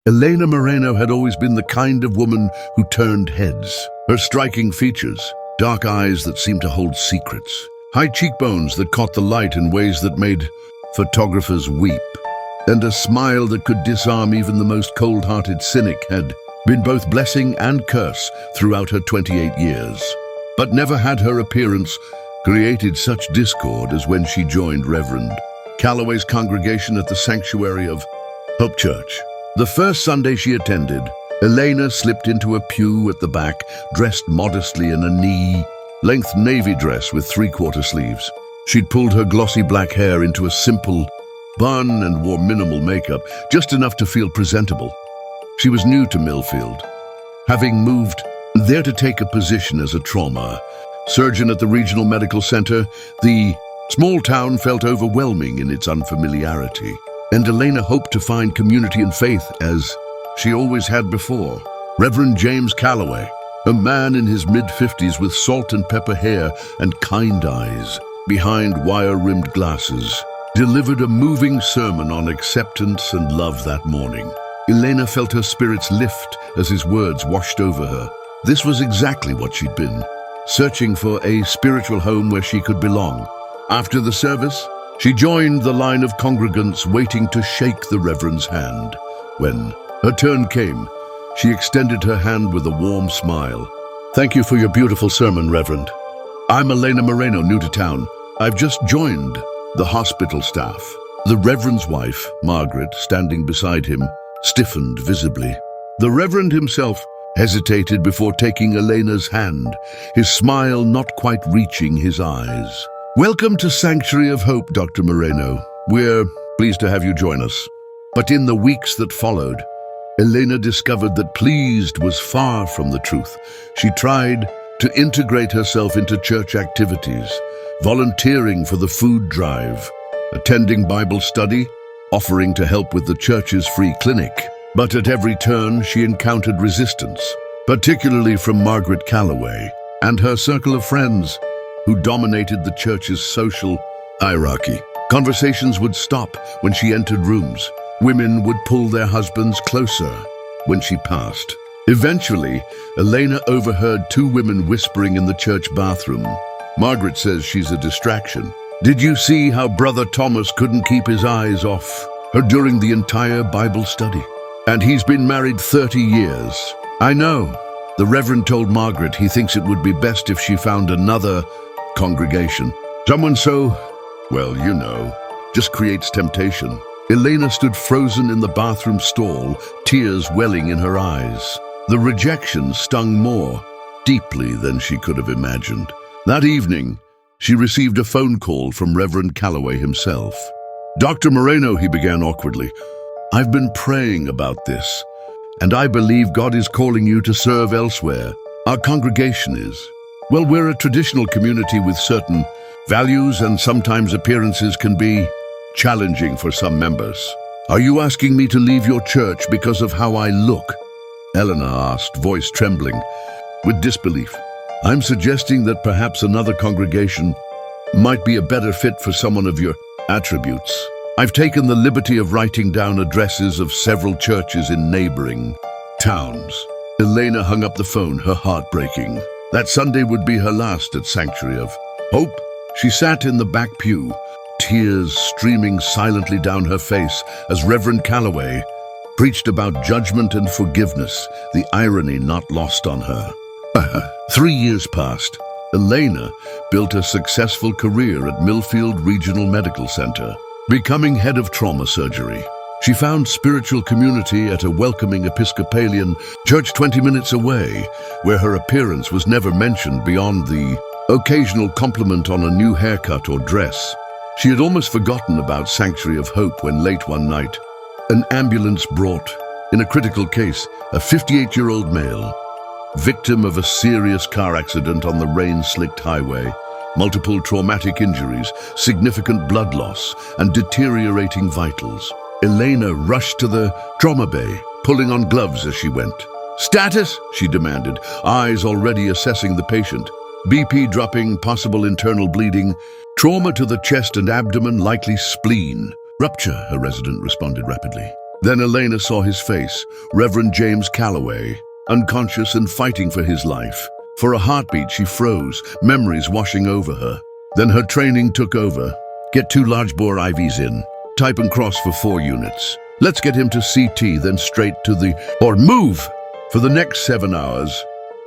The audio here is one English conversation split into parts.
Elena Moreno had always been the kind of woman who turned heads. Her striking features, dark eyes that seemed to hold secrets, high cheekbones that caught the light in ways that made photographers weep, and a smile that could disarm even the most cold-hearted cynic had been both blessing and curse throughout her 28 years. But never had her appearance created such discord as when she joined Reverend Calloway's congregation at the sanctuary of Hope Church. The first Sunday she attended, Elena slipped into a pew at the back, dressed modestly in a knee-length navy dress with three-quarter sleeves. She'd pulled her glossy black hair into a simple bun and wore minimal makeup, just enough to feel presentable. She was new to Millfield, having moved there to take a position as a trauma surgeon at the regional medical center. The small town felt overwhelming in its unfamiliarity, and Elena hoped to find community and faith as she always had before. Reverend James Calloway, a man in his mid-50s with salt and pepper hair and kind eyes behind wire-rimmed glasses, delivered a moving sermon on acceptance and love that morning. Elena felt her spirits lift as his words washed over her. This was exactly what she'd been, searching for a spiritual home where she could belong. After the service, she joined the line of congregants waiting to shake the Reverend's hand. When her turn came, she extended her hand with a warm smile. "Thank you for your beautiful sermon, Reverend. I'm Elena Moreno, new to town. I've just joined the hospital staff." The Reverend's wife, Margaret, standing beside him, stiffened visibly. The Reverend himself hesitated before taking Elena's hand, his smile not quite reaching his eyes. "Welcome to Sanctuary of Hope, Dr. Moreno. We're pleased to have you join us." But in the weeks that followed, Elena discovered that pleased was far from the truth. She tried to integrate herself into church activities, volunteering for the food drive, attending Bible study, offering to help with the church's free clinic. But at every turn, she encountered resistance, particularly from Margaret Calloway and her circle of friends, who dominated the church's social hierarchy. Conversations would stop when she entered rooms. Women would pull their husbands closer when she passed. Eventually, Elena overheard two women whispering in the church bathroom. "Margaret says she's a distraction. Did you see how Brother Thomas couldn't keep his eyes off her during the entire Bible study? And he's been married 30 years. I know." The Reverend told Margaret he thinks it would be best if she found another congregation. Someone so, well, you know, just creates temptation. Elena stood frozen in the bathroom stall, tears welling in her eyes. The rejection stung more deeply than she could have imagined. That evening, she received a phone call from Reverend Calloway himself. "Dr. Moreno," he began awkwardly, "I've been praying about this, and I believe God is calling you to serve elsewhere. Our congregation is. Well, we're a traditional community with certain values, and sometimes appearances can be challenging for some members. Are you asking me to leave your church because of how I look?" Elena asked, voice trembling with disbelief. "I'm suggesting that perhaps another congregation might be a better fit for someone of your attributes. I've taken the liberty of writing down addresses of several churches in neighboring towns." Elena hung up the phone, her heart breaking. That Sunday would be her last at Sanctuary of Hope. She sat in the back pew, tears streaming silently down her face as Reverend Calloway preached about judgment and forgiveness, the irony not lost on her. 3 years passed. Elena built a successful career at Millfield Regional Medical Center, becoming head of trauma surgery. She found spiritual community at a welcoming Episcopalian church 20 minutes away, where her appearance was never mentioned beyond the occasional compliment on a new haircut or dress. She had almost forgotten about Sanctuary of Hope when late one night, an ambulance brought, in a critical case, a 58-year-old male, victim of a serious car accident on the rain-slicked highway, multiple traumatic injuries, significant blood loss, and deteriorating vitals. Elena rushed to the trauma bay, pulling on gloves as she went. "Status?" she demanded, eyes already assessing the patient. "BP dropping, possible internal bleeding, trauma to the chest and abdomen, likely spleen." "Rupture," her resident responded rapidly. Then Elena saw his face, Reverend James Calloway, unconscious and fighting for his life. For a heartbeat, she froze, memories washing over her. Then her training took over. Get 2 large-bore IVs in. Type and cross for 4 units. Let's get him to CT, then straight to the... or move! For the next 7 hours,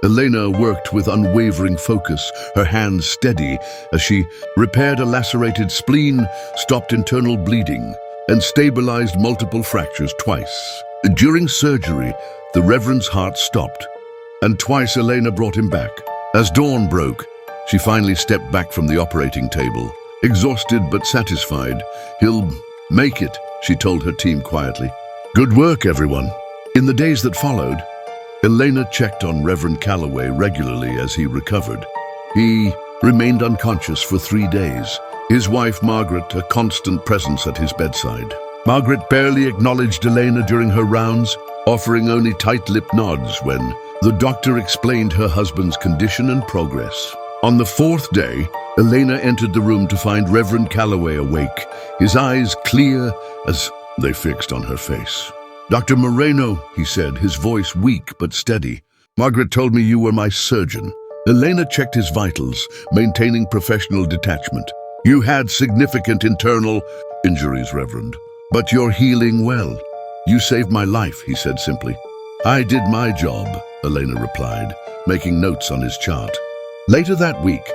Elena worked with unwavering focus, her hands steady as she repaired a lacerated spleen, stopped internal bleeding, and stabilized multiple fractures twice. During surgery, the Reverend's heart stopped, and twice Elena brought him back. As dawn broke, she finally stepped back from the operating table. Exhausted but satisfied. "He'll make it," she told her team quietly. "Good work, everyone." In the days that followed, Elena checked on Reverend Calloway regularly as he recovered. He remained unconscious for 3 days. His wife, Margaret, a constant presence at his bedside. Margaret barely acknowledged Elena during her rounds, offering only tight-lipped nods when the doctor explained her husband's condition and progress. On the 4th day, Elena entered the room to find Reverend Calloway awake, his eyes clear as they fixed on her face. "Dr. Moreno," he said, his voice weak but steady. "Margaret told me you were my surgeon." Elena checked his vitals, maintaining professional detachment. "You had significant internal injuries, Reverend, but you're healing well." "You saved my life," he said simply. "I did my job," Elena replied, making notes on his chart. Later that week,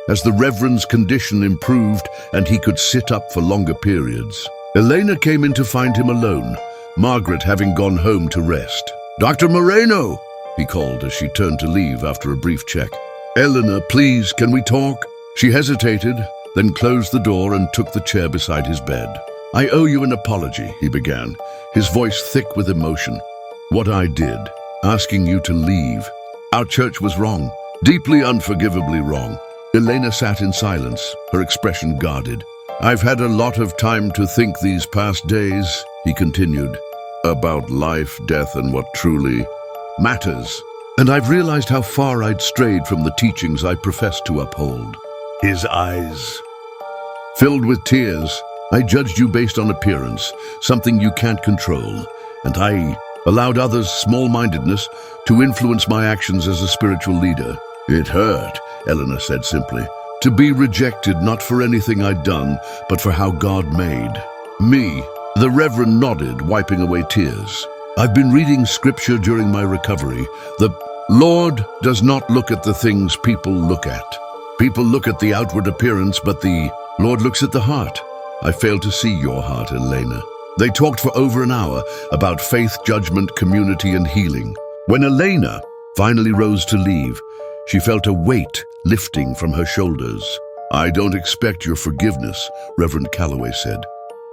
as the Reverend's condition improved and he could sit up for longer periods, Elena came in to find him alone, Margaret having gone home to rest. "Dr. Moreno," he called as she turned to leave after a brief check. "Elena, please, can we talk?" She hesitated, then closed the door and took the chair beside his bed. "I owe you an apology," he began, his voice thick with emotion. "What I did, asking you to leave. Our church was wrong, deeply unforgivably wrong." Elena sat in silence, her expression guarded. "I've had a lot of time to think these past days," he continued, "about life, death, and what truly matters. And I've realized how far I'd strayed from the teachings I professed to uphold." His eyes filled with tears. "I judged you based on appearance, something you can't control, and I allowed others' small-mindedness to influence my actions as a spiritual leader. It hurt," Elena said simply, "to be rejected not for anything I'd done, but for how God made me." The Reverend nodded, wiping away tears. "I've been reading scripture during my recovery. The Lord does not look at the things people look at. People look at the outward appearance, but the Lord looks at the heart. I failed to see your heart, Elena." They talked for over an hour about faith, judgment, community, and healing. When Elena finally rose to leave, she felt a weight lifting from her shoulders. "I don't expect your forgiveness," Reverend Calloway said,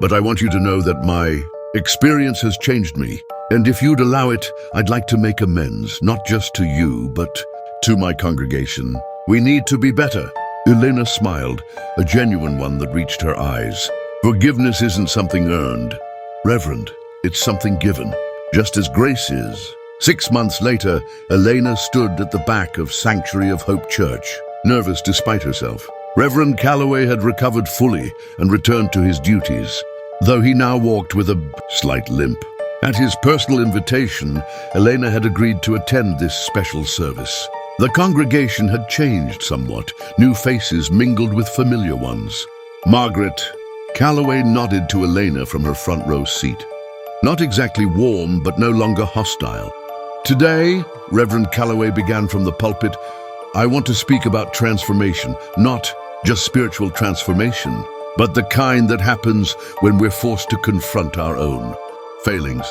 "but I want you to know that my experience has changed me, and if you'd allow it, I'd like to make amends, not just to you, but to my congregation. We need to be better." Elena smiled, a genuine one that reached her eyes. "Forgiveness isn't something earned, Reverend, it's something given, just as grace is." 6 months later, Elena stood at the back of Sanctuary of Hope Church, nervous despite herself. Reverend Calloway had recovered fully and returned to his duties, though he now walked with a slight limp. At his personal invitation, Elena had agreed to attend this special service. The congregation had changed somewhat, new faces mingled with familiar ones. Margaret Calloway nodded to Elena from her front row seat. Not exactly warm, but no longer hostile. "Today," Reverend Calloway began from the pulpit, "I want to speak about transformation, not just spiritual transformation, but the kind that happens when we're forced to confront our own failings."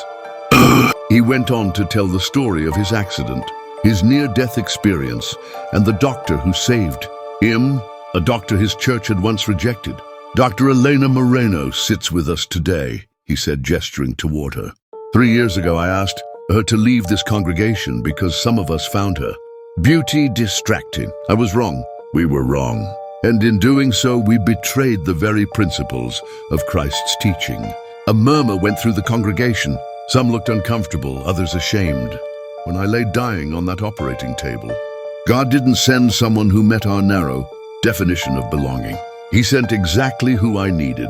He went on to tell the story of his accident, his near-death experience, and the doctor who saved him, a doctor his church had once rejected. "Dr. Elena Moreno sits with us today," he said, gesturing toward her. 3 years ago, I asked her to leave this congregation because some of us found her beauty distracting. I was wrong. We were wrong. And in doing so, we betrayed the very principles of Christ's teaching. A murmur went through the congregation. Some looked uncomfortable, others ashamed. When I lay dying on that operating table, God didn't send someone who met our narrow definition of belonging. He sent exactly who I needed,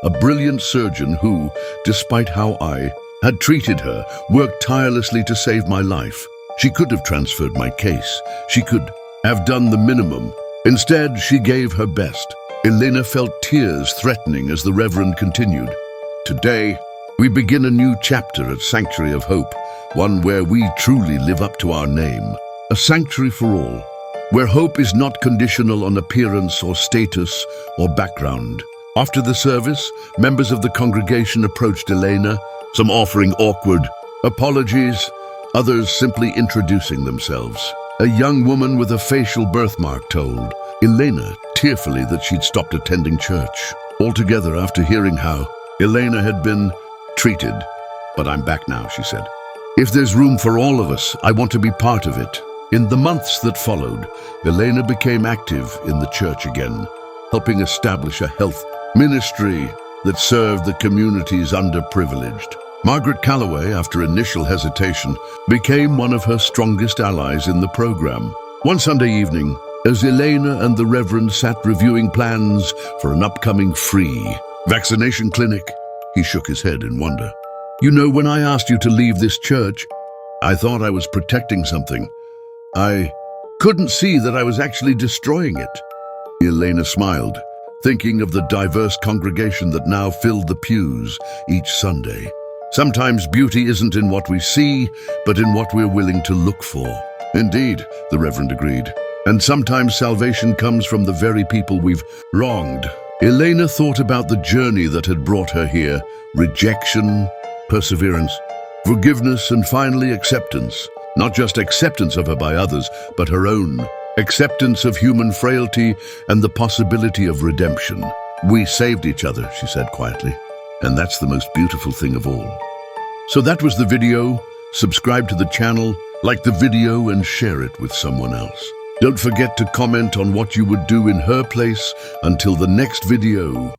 a brilliant surgeon who, despite how I had treated her, worked tirelessly to save my life. She could have transferred my case. She could have done the minimum. Instead, she gave her best. Elena felt tears threatening as the Reverend continued. Today, we begin a new chapter at Sanctuary of Hope, one where we truly live up to our name. A sanctuary for all, where hope is not conditional on appearance or status or background. After the service, members of the congregation approached Elena, some offering awkward apologies, others simply introducing themselves. A young woman with a facial birthmark told Elena tearfully that she'd stopped attending church altogether after hearing how Elena had been treated. But I'm back now, she said. If there's room for all of us, I want to be part of it. In the months that followed, Elena became active in the church again, helping establish a health ministry that served the community's underprivileged. Margaret Calloway, after initial hesitation, became one of her strongest allies in the program. One Sunday evening, as Elena and the Reverend sat reviewing plans for an upcoming free vaccination clinic, he shook his head in wonder. You know, when I asked you to leave this church, I thought I was protecting something. I couldn't see that I was actually destroying it. Elena smiled, thinking of the diverse congregation that now filled the pews each Sunday. Sometimes beauty isn't in what we see, but in what we're willing to look for. Indeed, the Reverend agreed. And sometimes salvation comes from the very people we've wronged. Elena thought about the journey that had brought her here: rejection, perseverance, forgiveness, and finally acceptance. Not just acceptance of her by others, but her own. Acceptance of human frailty and the possibility of redemption. We saved each other, she said quietly. And that's the most beautiful thing of all. So that was the video. Subscribe to the channel, like the video, and share it with someone else. Don't forget to comment on what you would do in her place. Until the next video.